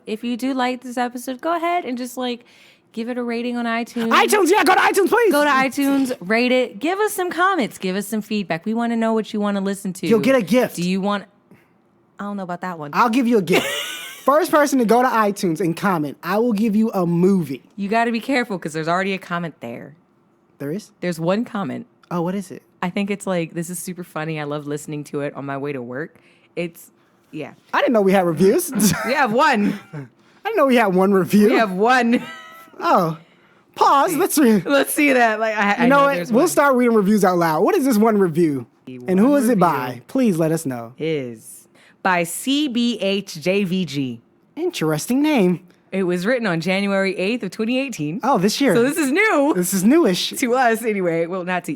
If you do like this episode, go ahead and just give it a rating on iTunes. iTunes, yeah, go to iTunes, please. Go to iTunes, rate it. Give us some comments. Give us some feedback. We want to know what you want to listen to. You'll get a gift. Do you want... I don't know about that one. I'll give you a gift. First person to go to iTunes and comment, I will give you a movie. You got to be careful because there's already a comment there. There is? There's one comment. Oh, what is it? I think it's this is super funny. I love listening to it on my way to work. Yeah. I didn't know we had reviews. We have one. I didn't know we had one review. We have one. Oh. Pause. Let's read. Let's see that. I know what? We'll start reading reviews out loud. What is this one review? And who is it by? Please let us know. Is by CBHJVG. Interesting name. It was written on January 8th of 2018. Oh, this year. So this is new. This is newish. To us, anyway. Well, not to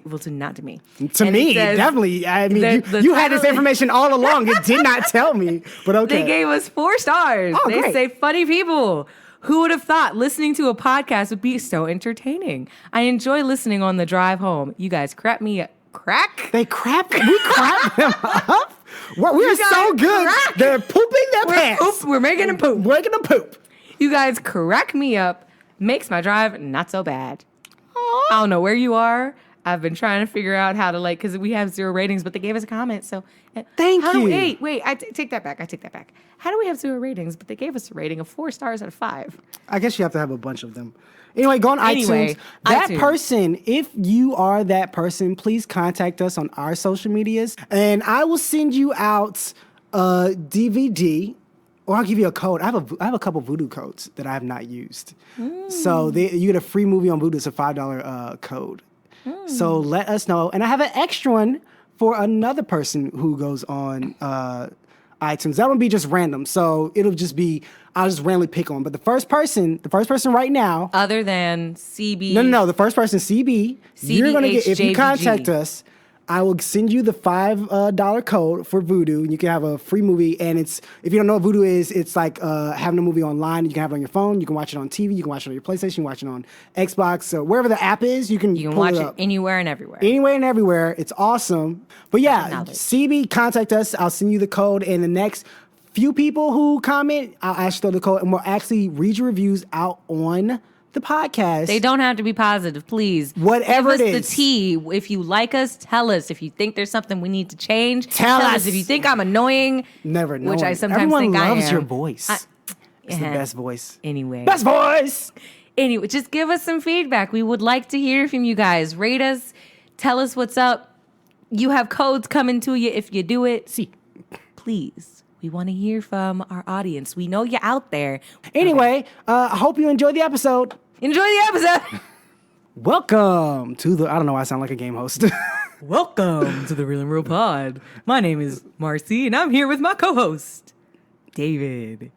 me. To me, definitely. I mean, you had this information all along. It did not tell me, but okay. They gave us 4 stars. Oh, they great. say, funny people. Who would have thought listening to a podcast would be so entertaining? I enjoy listening on the drive home. You guys crap me up. Crack? We crap them up? What? We're so good. Crack. They're pooping their pants. We're making them poop. Making them poop. You guys crack me up. Makes my drive not so bad. I don't know where you are. I've been trying to figure out how to because we have 0 ratings, but they gave us a comment. So Thank you. Wait, I take that back. How do we have 0 ratings, but they gave us a rating of 4 stars out of 5? I guess you have to have a bunch of them. Anyway, go on iTunes. That person, if you are that person, please contact us on our social medias, and I will send you out a DVD, or I'll give you a code. I have a couple Vudu codes that I have not used. So you get a free movie on Vudu. It's a $5 code. So let us know. And I have an extra one for another person who goes on iTunes. That would be just random. So it'll just be, I'll just randomly pick one. But the first person right now. Other than CB. No. The first person, CB. You're going to get, if you contact us, I will send you the $5 code for Vudu, and you can have a free movie. And if you don't know what Vudu is, it's like having a movie online. You can have it on your phone. You can watch it on TV. You can watch it on your PlayStation. You can watch it on Xbox. So wherever the app is, you can watch it anywhere and everywhere. Anywhere and everywhere. It's awesome. But yeah, CB, contact us. I'll send you the code. And the next few people who comment, I'll actually throw the code, and we'll actually read your reviews out on the podcast. They don't have to be positive, please. Whatever it is. Give us the tea. If you like us, tell us. If you think there's something we need to change, tell us. If you think I'm annoying, never know. Which I sometimes Everyone think I am. loves your voice. It's the best voice. Anyway. Best voice! Anyway, just give us some feedback. We would like to hear from you guys. Rate us. Tell us what's up. You have codes coming to you if you do it. See. Please. We want to hear from our audience. We know you're out there. Anyway, I hope you enjoyed the episode. Enjoy the episode. Welcome to the... I don't know why I sound like a game host. Welcome to the Real and Real Pod. My name is Marcy, and I'm here with my co-host, David.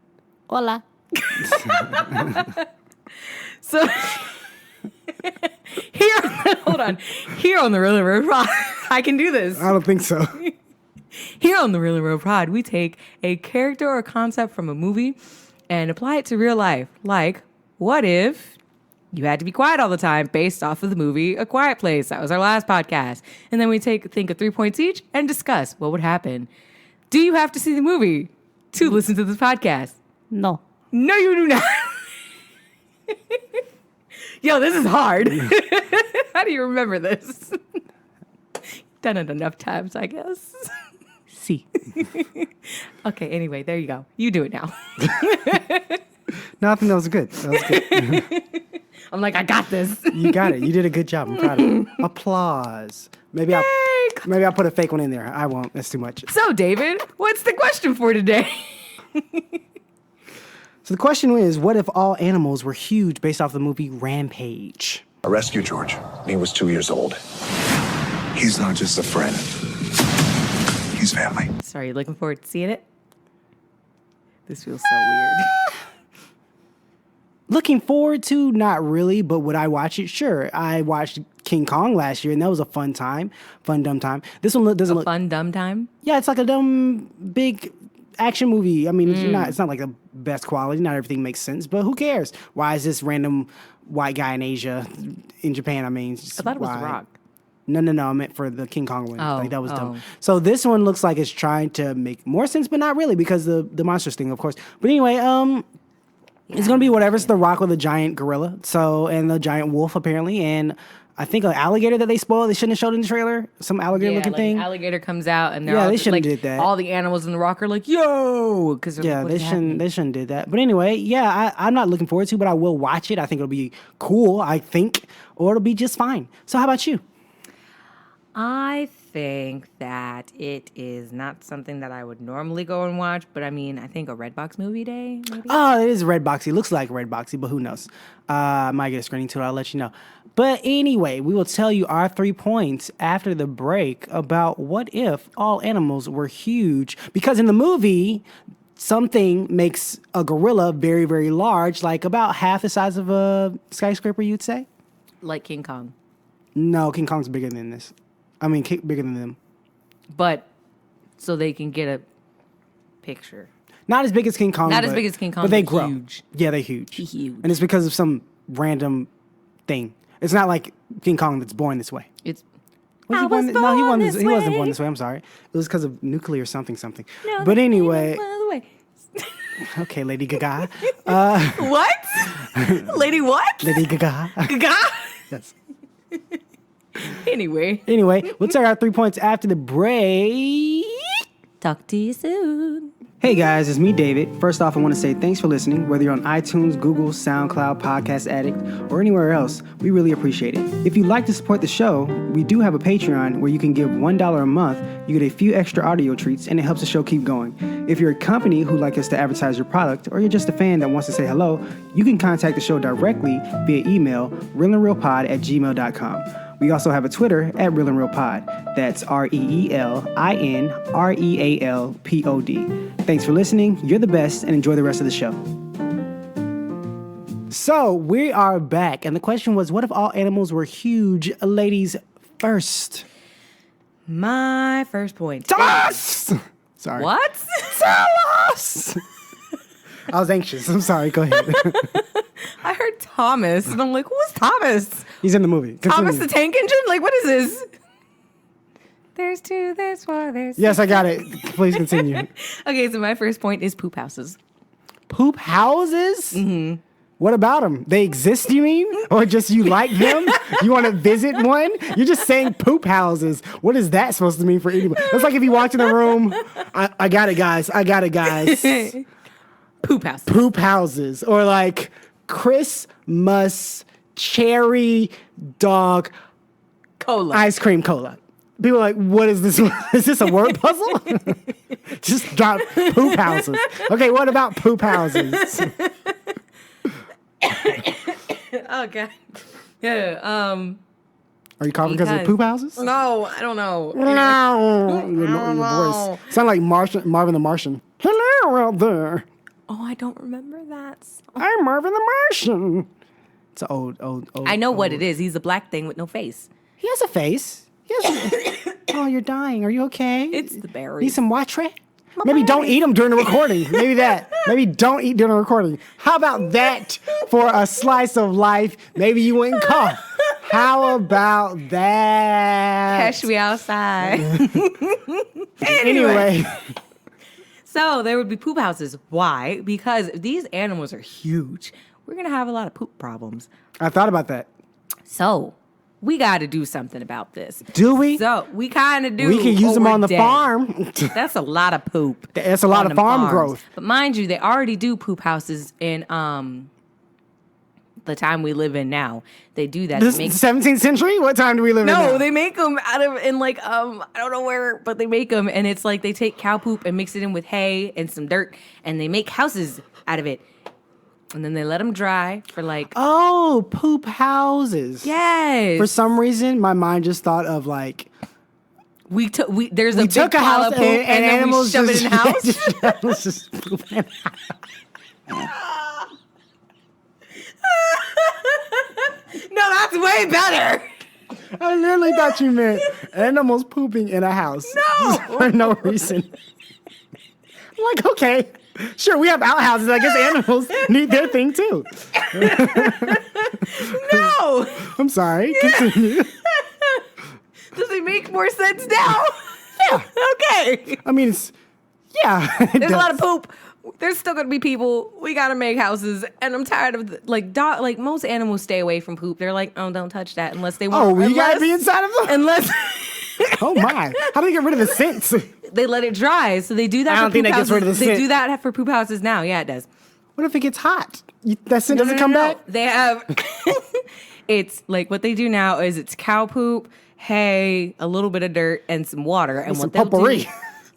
Hola. So, here on the Real and Real Pod, I can do this. I don't think so. Here on the Real and Real Pod, we take a character or concept from a movie and apply it to real life. Like, what if you had to be quiet all the time based off of the movie A Quiet Place? That was our last podcast. And then we think of 3 points each and discuss what would happen. Do you have to see the movie to listen to this podcast? No. No, you do not. Yo, this is hard. How do you remember this? Done it enough times, I guess. See. Okay, anyway, there you go. You do it now. No, I think that was good. I'm like, I got this. You got it. You did a good job. I'm proud of you. Applause. Maybe I'll put a fake one in there. I won't. That's too much. So, David, what's the question for today? So the question is, what if all animals were huge based off the movie Rampage? I rescued George. He was 2 years old. He's not just a friend. He's family. So, are you looking forward to seeing it? This feels so weird. Looking forward to, not really, but would I watch it? Sure. I watched King Kong last year, and that was a fun time. Fun, dumb time. This one doesn't look... Fun, dumb time? Yeah, it's like a dumb, big action movie. I mean, it's not like the best quality. Not everything makes sense, but who cares? Why is this random white guy in Asia, in Japan, I mean... I thought it was The Rock. No, I meant for the King Kong one. That was dumb. Oh. So this one looks like it's trying to make more sense, but not really, because the monsters thing, of course. But anyway, It's gonna be whatever's the Rock with a giant gorilla, and the giant wolf apparently, and I think an alligator that they spoiled. They shouldn't have showed in the trailer. Some alligator looking thing. An alligator comes out and they shouldn't did that. All the animals in the Rock are like, yo, because they shouldn't did that. But anyway, I'm not looking forward to, but I will watch it. I think it'll be cool. I think, or it'll be just fine. So how about you? I think that it is not something that I would normally go and watch, but I mean, I think a Redbox movie day, maybe? Oh, it is Redboxy. It looks like Redboxy, but who knows? I might get a screening to it. I'll let you know. But anyway, we will tell you our 3 points after the break about what if all animals were huge. Because in the movie, something makes a gorilla very, very large, like about half the size of a skyscraper, you'd say? Like King Kong. No, King Kong's bigger than this. I mean, bigger than them. But so they can get a picture. Not as big as King Kong. Not as big as King Kong, but they grow. Huge. Yeah, they're huge. Huge. And it's because of some random thing. It's not like King Kong that's born this way. It's. Was he born? No, he wasn't born this way. I'm sorry. It was because of nuclear something. No, but anyway. Way. Okay, Lady Gaga. What? Lady what? Lady Gaga. Gaga? Yes. Anyway, we'll take our 3 points after the break. Talk to you soon. Hey guys, it's me, David. First off, I want to say thanks for listening. Whether you're on iTunes, Google, SoundCloud, Podcast Addict, or anywhere else, we really appreciate it. If you'd like to support the show, we do have a Patreon where you can give $1 a month. You get a few extra audio treats, and it helps the show keep going. If you're a company who'd like us to advertise your product, or you're just a fan that wants to say hello, you can contact the show directly via email, realandrealpod@gmail.com. We also have a Twitter @RealAndRealPod. That's RealInRealPod. Thanks for listening. You're the best, and enjoy the rest of the show. So we are back, and the question was, what if all animals were huge? Ladies first. My first point. Tell us! Sorry. What? Tell us! I was anxious. I'm sorry. Go ahead. I heard Thomas, and I'm like, who's Thomas? He's in the movie. Continue. Thomas the Tank Engine? Like, what is this? There's two, there's four, there's six. Yes, I got it. Please continue. Okay, so my first point is poop houses. Poop houses? Mm-hmm. What about them? They exist, you mean? Or just you like them? You want to visit one? You're just saying poop houses. What is that supposed to mean for anybody? It's like if you walked in a room, I got it, guys. Poop houses. Poop houses. Or like Christmas cherry dog cola. Ice cream cola. People are like, what is this? Is this a word puzzle? Just drop poop houses. Okay, what about poop houses? Oh, God. Yeah, Are you coughing because of poop houses? No, I don't know. No. Your voice. Sound like Marvin the Martian. Hello out there. Oh, I don't remember that song. I'm Marvin the Martian. It's an old. I know what it is. He's a black thing with no face. He has a face. Oh, you're dying. Are you okay? It's the berries. Need some water? Maybe don't eat them during the recording. Maybe that. Maybe don't eat during the recording. How about that for a slice of life? Maybe you wouldn't cough. How about that? Catch me outside. Anyway. So there would be poop houses. Why? Because these animals are huge. We're going to have a lot of poop problems. I thought about that. So we got to do something about this. Do we? So we kind of do. We can use them on the farm. That's a lot of poop. That's a lot of farm growth. But mind you, they already do poop houses in the time we live in now. They do that. This 17th century? What time do we live in now? No, they make them out of I don't know where, but they make them, and it's like they take cow poop and mix it in with hay and some dirt, and they make houses out of it. And then they let them dry for like... Oh, poop houses. Yes. For some reason, my mind just thought of like... We took a big pile of poop and then animals we shove it in the house. Animals just poop in the house. No, that's way better. I literally thought you meant animals pooping in a house. No. For no reason. I'm like, okay. Sure, we have outhouses. I guess animals need their thing too. No. I'm sorry. Continue. Does it make more sense now? Yeah. Okay. I mean, it's... Yeah. There's a lot of poop. there's still gonna be people. We gotta make houses, and I'm tired of like most animals stay away from poop. They're like, oh, don't touch that unless they want. Oh, you gotta be inside of them. Unless Oh my! How do they get rid of the scent? they let it dry, so they do that. I don't think that gets rid of the They scent. do that for poop houses now. Yeah, it does. What if it gets hot? That scent doesn't come back. They have. It's like what they do now is it's cow poop, hay, a little bit of dirt, and some water. And Some what they'll potpourri. do.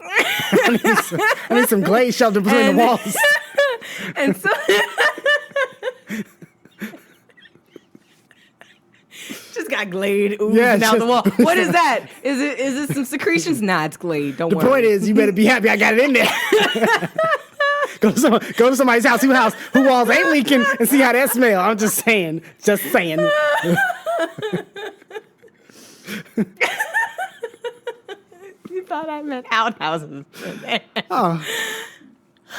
I need some glaze shoved in between the walls. And so. Just got Glade oozing out the wall. What is that? Is it some secretions? Nah, it's Glade. Don't worry. The point is, you better be happy I got it in there. Go to somebody's house who walls ain't leaking and see how that smell. I'm just saying. Just saying. You thought I meant outhouses. Oh.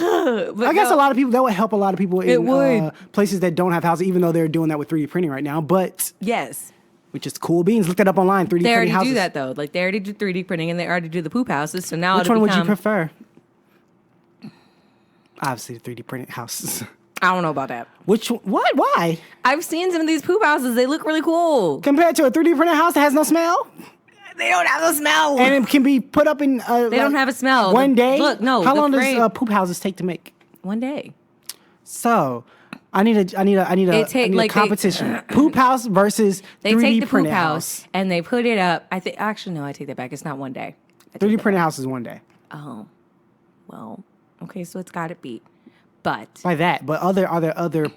I guess a lot of people, that would help a lot of people in places that don't have houses, even though they're doing that with 3D printing right now. But Yes. which is cool beans. Look that up online. 3D They printing already houses. do that though. Like they already do 3D printing and they already do the poop houses. So now Which it'll one would you become- prefer? Obviously, the 3D printed houses. I don't know about that. Which one? What? Why? I've seen some of these poop houses. They look really cool. Compared to a 3D printed house that has no smell? They don't have a smell. And it can be put up in. They don't have a smell. One day. Look, no. How the long frame- does poop houses take to make? One day. So, I need a competition. Poop house versus They 3D take the poop printed house and they put it up. I think actually no, I take that back. It's not one day. 3D printed house is one day. Oh, well, okay, so it's got it beat. But By that, but are there other?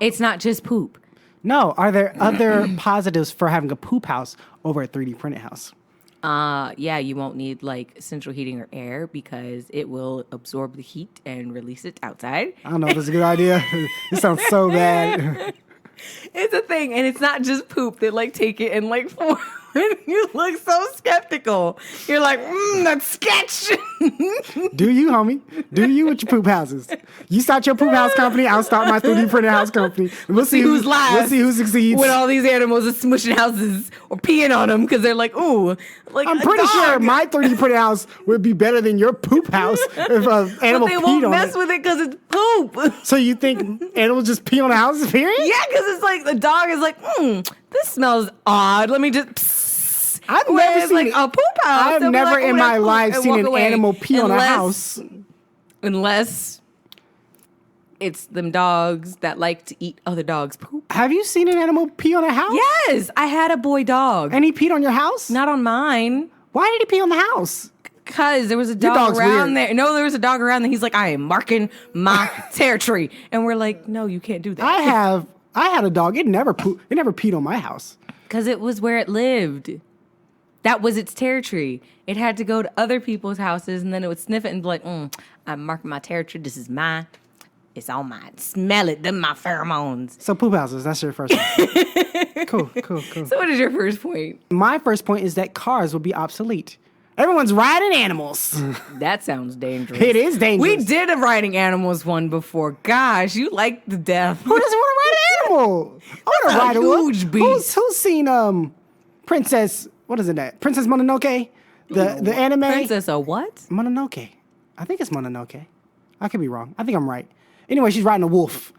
it's not just poop. No, are there other positives for having a poop house over a 3D printed house? Yeah, you won't need like central heating or air because it will absorb the heat and release it outside. I don't know if that's a good idea. It sounds so bad. It's a thing, and it's not just poop. They like take it and like form. You look so skeptical. You're like, that's sketch. Do you, homie? Do you with your poop houses? You start your poop house company. I'll start my 3D printed house company. We'll See who's last. We'll see who succeeds. When all these animals are smushing houses or peeing on them because they're like, ooh, like I'm a pretty dog. sure my 3D printed house would be better than your poop house if an animal But they peed won't on mess it. with it because it's poop. So you think animals just pee on the houses, period? Yeah, because it's like the dog is like, this smells odd. Let me just. I've Whereas, never seen like a poop house. I've they'll be never like, in "Oh, my that's poop," life and seen walk an away. animal pee on a house. Unless it's them dogs that like to eat other dogs' poop. Have you seen an animal pee on a house? Yes, I had a boy dog. And he peed on your house? Not on mine. Why did he pee on the house? Because there was a Your dog dog's around weird. there. No, there was a dog around there. He's like, I am marking my territory. And we're like, no, you can't do that. I had a dog. It never peed on my house. Because it was where it lived. That was its territory. It had to go to other people's houses and then it would sniff it and be like, I'm marking my territory. This is mine. It's all mine. Smell it. Them my pheromones. So poop houses, that's your first one. Cool. So what is your first point? My first point is that cars will be obsolete. Everyone's riding animals. That sounds dangerous. It is dangerous. We did a riding animals one before. Gosh, you like the death. Who doesn't want to ride an animal? I want to That's a ride a huge wolf. beast. Who's seen Princess? What is it? That Princess Mononoke, the anime. Princess a what? Mononoke. I think it's Mononoke. I could be wrong. I think I'm right. Anyway, she's riding a wolf.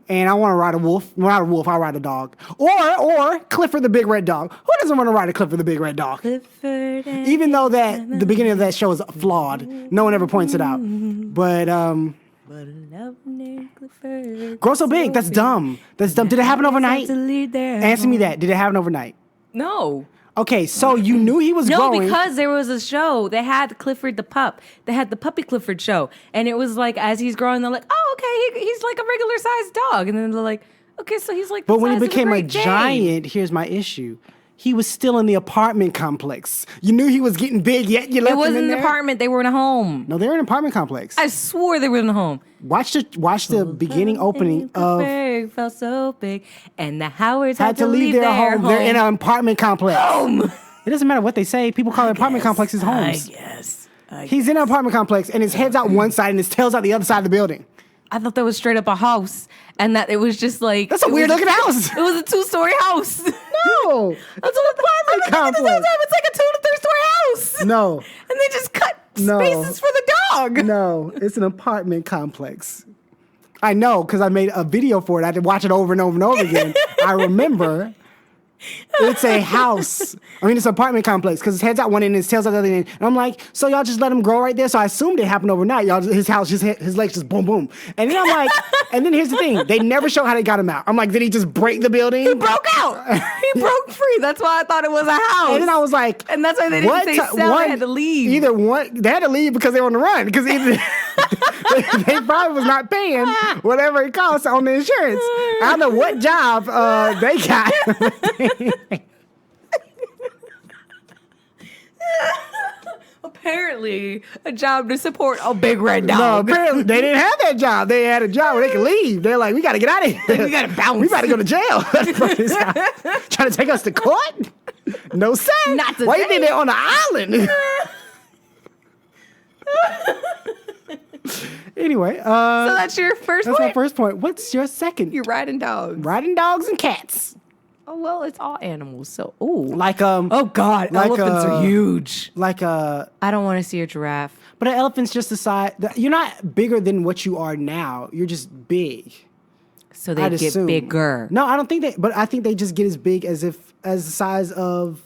And I want to ride a wolf. Not a wolf, I'll ride a dog. Or Clifford the Big Red Dog. Who doesn't want to ride a Clifford the Big Red Dog? Clifford and Even though the beginning of that show is flawed. No one ever points it out. But But a love named Clifford. grow so big, that's dumb. That's dumb. Did it happen overnight? To lead their Answer me that. Did it happen overnight? No. Okay, so you knew he was No, growing. because there was a show. They had Clifford the pup. They had the Puppy Clifford show. And it was like, as he's growing, they're like, oh, okay, he's like a regular sized dog. And then they're like, okay, so he's like the But when he size of became a Great Dane. giant, here's my issue. He was still in the apartment complex. You knew he was getting big, yet you left It wasn't him in an there. apartment. They were in a home. No, they're in an apartment complex. I swore they were in a home. Watch the beginning opening of Clifford felt so big, and the Howards had to leave their home. They're in an apartment complex. It doesn't matter what they say. People call apartment complexes homes. I guess. He's in an apartment complex, and his head's out one side and his tail's out the other side of the building. I thought that was straight up a house, and that it was just like That's a it weird was- looking house. It was a 2-story house. No, That's what the complex. It's like a 2 to 3 story house. No. And they just cut No. spaces for the dog. No, it's an apartment complex. I know because I made a video for it. I had to watch it over and over and over again. I remember. It's a house. I mean, it's an apartment complex because his head's out one end and his tail's out the other end. And I'm like, so y'all just let him grow right there? So I assumed it happened overnight. Y'all, his house, his legs just boom, boom. And then I'm like, and then here's the thing. They never show how they got him out. I'm like, did he just break the building? He broke out. He broke free. That's why I thought it was a house. And then I was like, and that's why they didn't say sell. They had to leave. Either one, they had to leave because they were on the run. Because either they probably was not paying whatever it costs on the insurance. I don't know what job they got. Apparently, a job to support a big red dog. No, apparently they didn't have that job. They had a job where they could leave. They're like, we got to get out of here. We got to bounce. We about to go to jail. Trying to take us to court? No, sir. Not today. Why you think they're on the island? Anyway, so that's your first that's point? my first point. What's your second? You're riding dogs. Riding dogs and cats. Oh, well, it's all animals. So, ooh. Like oh, God. like, elephants are huge. Like I don't want to see a giraffe. But an elephant's just the size. You're not bigger than what you are now. You're just big. So they get bigger. No, I don't think they. But I think they just get as big as the size of.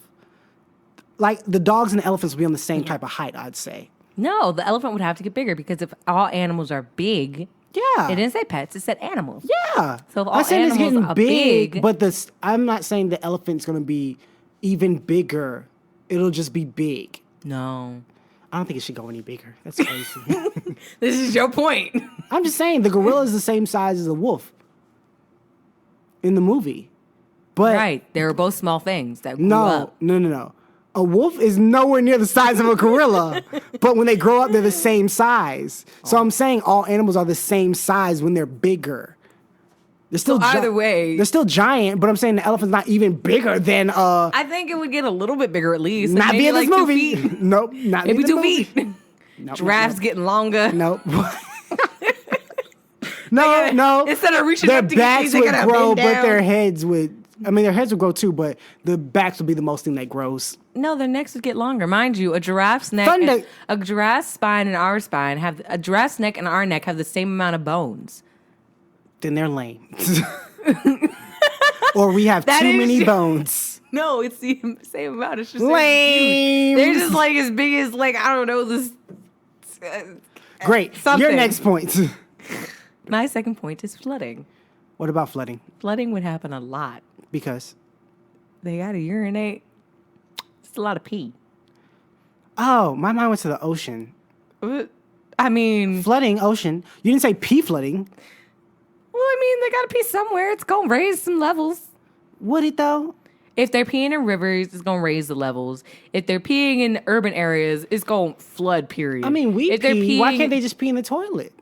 Like the dogs and the elephants will be on the same type of height. I'd say. No, the elephant would have to get bigger because if all animals are big. Yeah. It didn't say pets. It said animals. Yeah. So if all I'm saying it's animals getting are big, but I'm not saying the elephant's going to be even bigger. It'll just be big. No. I don't think it should go any bigger. That's crazy. This is your point. I'm just saying the gorilla is the same size as a wolf in the movie. But Right. They were both small things that grew no, up. no. A wolf is nowhere near the size of a gorilla, but when they grow up, they're the same size. So I'm saying all animals are the same size when they're bigger. They're still either way. they're still giant, but I'm saying the elephant's not even bigger than I think it would get a little bit bigger at least. not Maybe be in this like 2 movie. feet. Nope, not Maybe in 2 the movie. feet. Nope, Giraffes nope. getting longer. Nope. No. Instead of reaching their up to get backs these, they would gotta grow, bend but down. their heads would. I mean, their heads would grow too, but the backs would be the most thing that grows. No, their necks would get longer. Mind you, a giraffe's neck, a giraffe's spine and our spine a giraffe's neck and our neck have the same amount of bones. Then they're lame. Or we have too many bones. No, it's the same amount. It's just Lame. They're just like as big as like I don't know this. Great. Something. Your next point. My second point is flooding. What about flooding? Flooding would happen a lot. Because They gotta urinate. It's a lot of pee. my mind went to the ocean. I mean, Flooding, ocean. You didn't say pee flooding. well, I mean, they gotta pee somewhere. It's gonna raise some levels. Would it though? If they're peeing in rivers, it's gonna raise the levels. If they're peeing in urban areas, it's gonna flood. Period. I mean, if they're pee. Why peeing- can't they just pee in the toilet?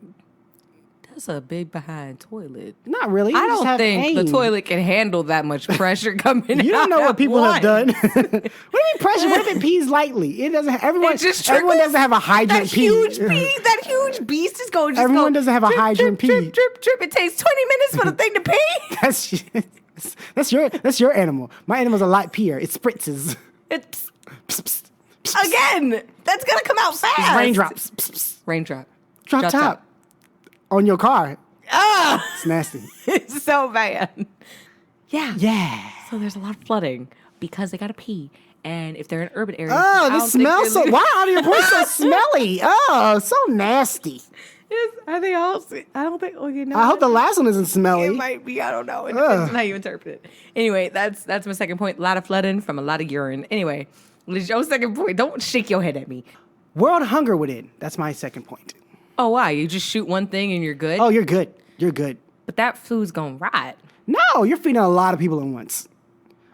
That's a big behind toilet. Not really. I You just don't have think the aim. toilet can handle that much pressure coming out. You don't know what people have at done. What do you mean pressure? What if it pees lightly? It doesn't. Everyone. It just Everyone trickles. doesn't have a hydrant That pee. huge pee, that huge beast is going. Just Everyone go, doesn't have a drip, hydrant drip, pee. Drip, drip, drip. It takes 20 minutes for the thing to pee. That's your animal. My animal's a light peer. It spritzes. It's Pss, pss, pss, again. That's gonna come out fast. pss. Raindrops. Pss, pss. Raindrop. Drop top. On your car. Ah, It's nasty. it's so bad. Yeah. Yeah. So there's a lot of flooding because they gotta pee, and if they're in urban areas, Oh, I this don't think smells so. there's- Why are your points so smelly? Oh, so nasty. Yes, are they all? I don't think. Okay, no. I hope the last one isn't It smelly. might be. I don't know. It depends on how you interpret it. Anyway, that's my second point. A lot of flooding from a lot of urine. Anyway, what is your second point? Don't shake your head at me. World hunger would end. That's my second point. Oh, why? You just shoot one thing and you're good? Oh, you're good. You're good. But that food's gonna rot. No, you're feeding a lot of people at once.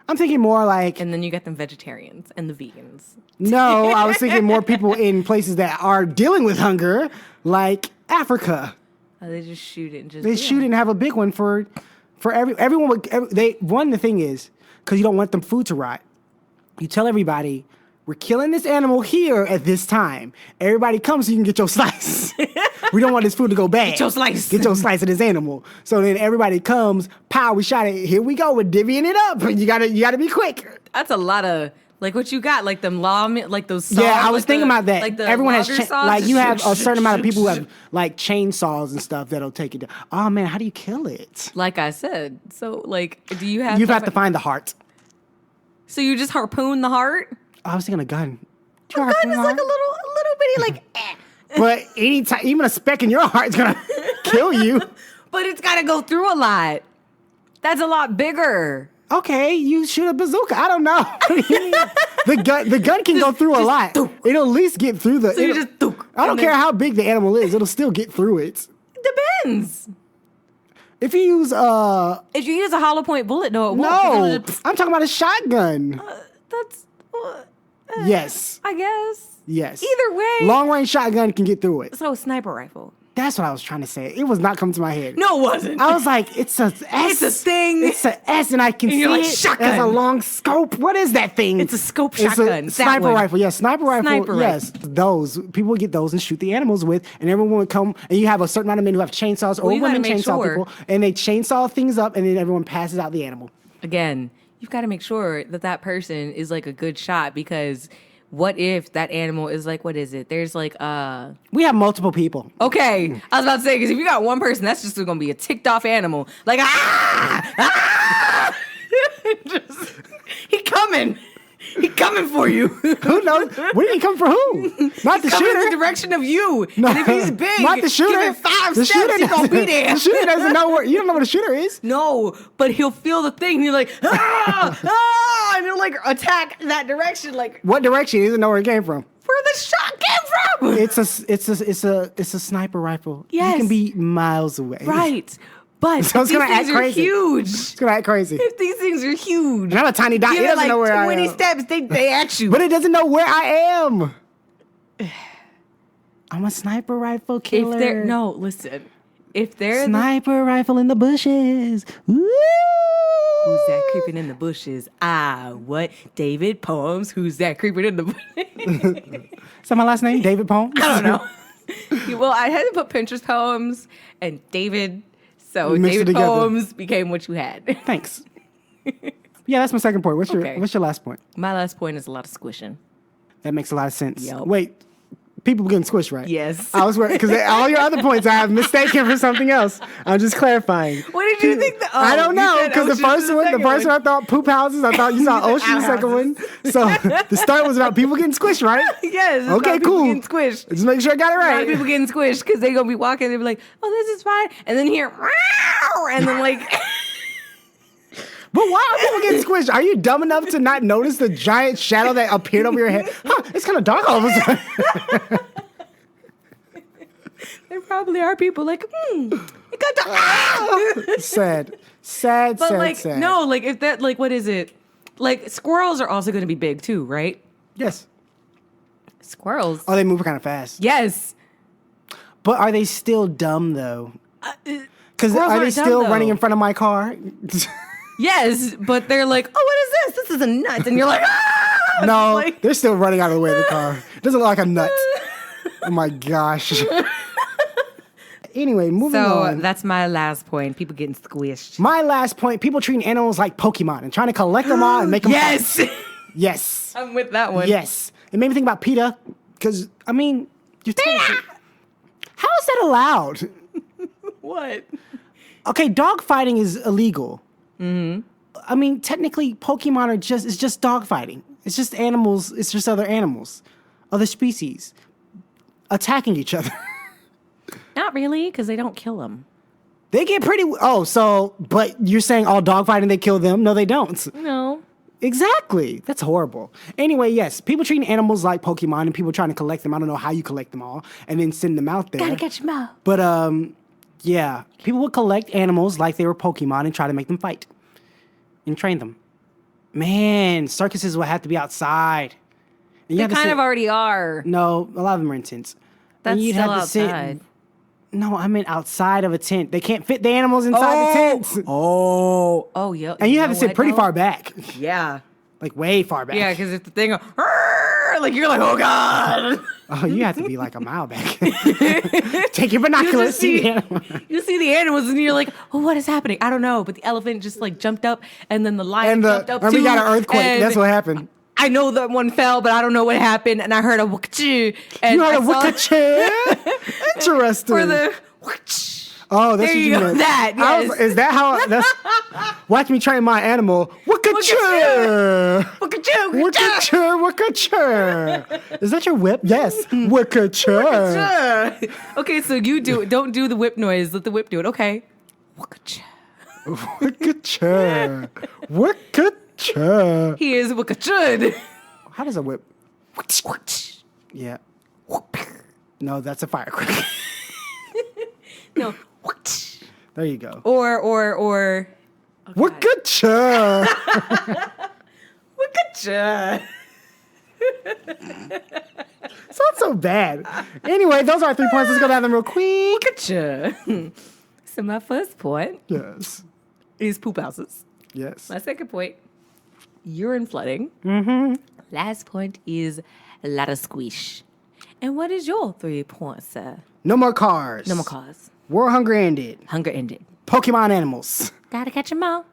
I'm thinking more like, And then you got them vegetarians and the vegans. no, I was thinking more people in places that are dealing with hunger, like Africa. Oh, they just shoot it and just They shoot it and have a big one for everyone. The thing is, because you don't want them food to rot, you tell everybody, we're killing this animal here at this time. Everybody comes so you can get your slice. We don't want this food to go bad. Get your slice. Get your slice of this animal. So then everybody comes, pow, we shot it. Here we go. We're divvying it up. You gotta be quick. That's a lot of Like what you got, like them like those saws. Yeah, I was like thinking about that. Like the Everyone has logger saws. like you have a certain amount of people who have like chainsaws and stuff that'll take it down. Oh man, how do you kill it? Like I said, so like, do you have? You have to find the heart. So you just harpoon the heart. I was thinking a gun. A gun is like a little bitty like. But anytime, even a speck in your heart is gonna kill you. But it's got to go through a lot. That's a lot bigger. Okay, you shoot a bazooka. I don't know. the gun can go through a lot. It'll at least get through the. So you just. I don't care how big the animal is. It'll still get through it. Depends. If you use If you use a hollow point bullet, no, it won't. no, Just, I'm talking about a shotgun. that's. Yes. I guess. Yes. Either way. Long range shotgun can get through it. So a sniper rifle. That's what I was trying to say. It was not coming to my head. No, it wasn't. I was like, it's a S. It's a thing. It's a S, and I can see you're like, it shotgun. as a long scope. What is that thing? It's a scope It's shotgun. a That sniper one. rifle. Yeah, sniper rifle. Sniper yes, those people would get those and shoot the animals with, and everyone would come. And you have a certain amount of men who have chainsaws, or Well, you gotta women make chainsaw sure. people, and they chainsaw things up, and then everyone passes out the animal. Again, you've got to make sure that person is like a good shot, because what if that animal is like, what is it? There's like We have multiple people. okay, I was about to say, because if you got one person, that's just gonna be a ticked off animal. Like Just- he coming for you. Who knows? Where did he come from? Who? Not the Coming in the shooter. direction of you. No, And if he's big, not the shooter. give it 5 The steps, he's gonna be doesn't- there. The shooter doesn't know where. You don't know where the shooter is. No, but he'll feel the thing. And you're like, and he'll like attack that direction, like What direction? He doesn't know where it came from. where the shot came from. It's a sniper rifle. Yes. You can be miles away. Right, but So it's these gonna act things are crazy. huge. It's gonna act crazy. If these things are huge, And I'm a tiny dot. give It it doesn't like know where 20 I am. steps, they at you. But it doesn't know where I am. I'm a sniper rifle killer. if they're no, listen, if they're Sniper rifle in the bushes. Woo! who's that creeping in the bushes? What? David Poems. Who's that creeping in the bushes? Is that my last name? David Poem? I don't know. Well, I had to put Pinterest Poems and David, so You mixed it David together. Poems became what you had. Thanks. Yeah, that's my second point. What's Okay. your last point? My last point is a lot of squishing. That makes a lot of sense. Yep. Wait, people getting squished, right? Yes. I was worried because all your other points I have mistaken for something else. I'm just clarifying. What did you think? I don't know because the first one, I one. thought poop houses. I thought you saw ocean. The second one, so the start was about people getting squished, right? Yes. it's Okay, about people cool. Getting squished. Just make sure I got it A lot right. of people getting squished because they gonna be walking. They be like, "Oh, this is fine," and then hear, "Meow," and then like, But why are people getting squished? Are you dumb enough to not notice the giant shadow that appeared over your head? Huh, it's kind of dark all of a sudden. there probably are people like, it got dark. Sad. But like, sad. no, like if that, like, what is it? Like squirrels are also gonna be big too, right? Yes. Squirrels. Oh, they move kind of fast. Yes. But are they still dumb though? Because Squirrels are they aren't dumb, still though. running in front of my car? Yes, but they're like, oh, what is this? This is a nut, and you're like, ah! No, Like- they're still running out of the way of the car. It doesn't look like a nut. Oh my gosh. Anyway, moving So on. that's my last point. People getting squished. My last point: people treating animals like Pokemon and trying to collect them all and make them. Yes, Yes. I'm with that one. Yes. It made me think about PETA because I mean, you're how is that allowed? What? Okay, dog fighting is illegal. Mm-hmm. I mean, technically, Pokemon it's just dog fighting. It's just animals. It's just other animals, other species attacking each other. Not really, because they don't kill them. They get pretty. Oh, so but you're saying all dog fighting they kill them? No, they don't. No. Exactly. That's horrible. Anyway, yes, people treating animals like Pokemon and people trying to collect them. I don't know how you collect them all and then send them out there. Gotta catch them out. But yeah, people would collect animals like they were Pokemon and try to make them fight and train them. Man, circuses would have to be outside. And you They have to kind sit- of already are. No, a lot of them are in tents. That's And you'd still have to sit- outside. No, I meant outside of a tent. They can't fit the animals inside the tents. Oh, yeah. And you have to know sit what, pretty though? far back, Yeah. like way far back. Yeah, because if the thing, like you're like, oh god. Oh, you have to be like a mile back. Take your binoculars. just see- See the animal. You see the animals and you're like, oh, what is happening? I don't know. But the elephant just like jumped up and then the lion And jumped up we too. got an earthquake. and- That's what happened. I know that one fell, but I don't know what happened. And I heard a wukchu. And You heard a saw- wukcha? Interesting. For the wukch. Oh, that's There what you you go. meant. That, yes. Is that how? That's watch me train my animal. Wukcha! Wukchu. Wukcha! Wukcha! Is that your whip? Yes. Wukcha! Okay, so you do it. Don't do the whip noise. Let the whip do it. Okay. Wukcha. Wukcha! Wukcha! He is wukachud. How does a whip? Yeah. No, that's a firecracker. No. There you go. Or. Wukcha! Wukcha. It's not so bad. Anyway, those are our 3 points. Let's go down them real quick. Wukcha. So my first point Yes. is poop houses. Yes. My second point, urine flooding. Mm-hmm. Last point is a lot of squish. And what is your 3 points, sir? No more cars. No more cars. War hunger ended. Hunger ended. Pokemon animals. Gotta catch 'em all.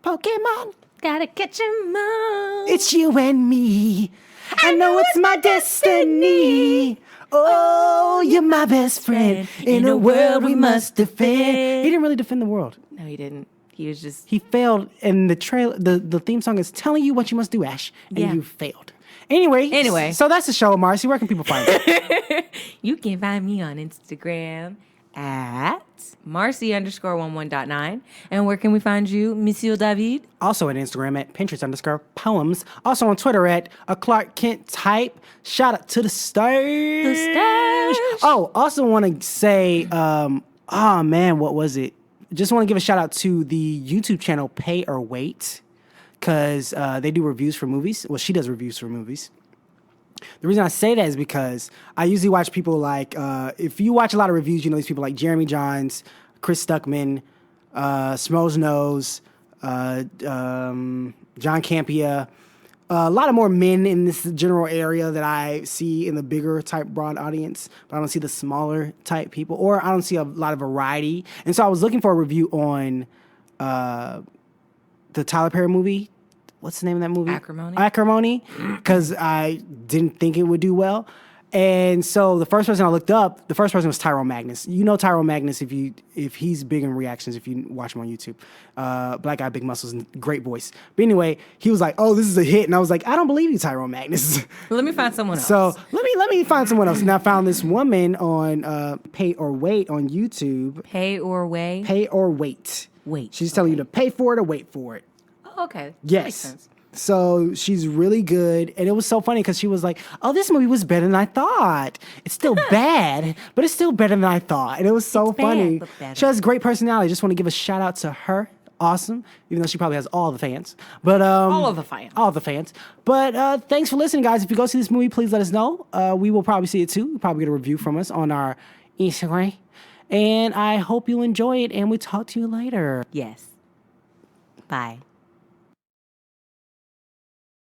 Pokemon. Gotta catch 'em all. It's you and me. I know it's my destiny. Oh, you're my best friend. In a world we must defend. He didn't really defend the world. No, he didn't. He was just. He failed, and the trailer, the theme song is telling you what you must do, Ash, and Yeah. you failed. Anyway, so that's the show, Marcy. Where can people find it? You can find me on Instagram at Marcy_11.9. And where can we find you, Monsieur David? Also on Instagram at Pinterest_poems. Also on Twitter at a Clark Kent type. Shout out to the stage. The stage. Oh, also want to say, what was it? Just want to give a shout out to the YouTube channel Pay or Wait, because they do reviews for movies. Well, she does reviews for movies. The reason I say that is because I usually watch people like, if you watch a lot of reviews, you know these people like Jeremy Johns, Chris Stuckman, Smoes Knows, John Campia, a lot of more men in this general area that I see in the bigger type broad audience, but I don't see the smaller type people, or I don't see a lot of variety. And so I was looking for a review on the Tyler Perry movie. What's the name of that movie? Acrimony, because I didn't think it would do well. And so the first person I looked up, the first person was Tyrone Magnus. You know Tyrone Magnus if he's big in reactions, if you watch him on YouTube. Black guy, big muscles, and great voice. But anyway, he was like, "Oh, this is a hit," and I was like, "I don't believe you, Tyrone Magnus." Let me find someone else. So let me find someone else. And I found this woman on Pay or Wait on YouTube. Pay or Wait. Pay or Wait. Wait. She's telling you to pay for it or wait for it. Oh, okay. Yes. Makes sense. So she's really good. And it was so funny because she was like, "Oh, this movie was better than I thought. It's still bad, but it's still better than I thought." And it was so It's funny. bad, but better. She has great personality. Just want to give a shout out to her. Awesome. Even though she probably has all the fans. But All of the fans. All of the fans. But thanks for listening, guys. If you go see this movie, please let us know. We will probably see it too. You'll probably get a review from us on our Instagram. And I hope you enjoy it. And we talk to you later. Yes. Bye.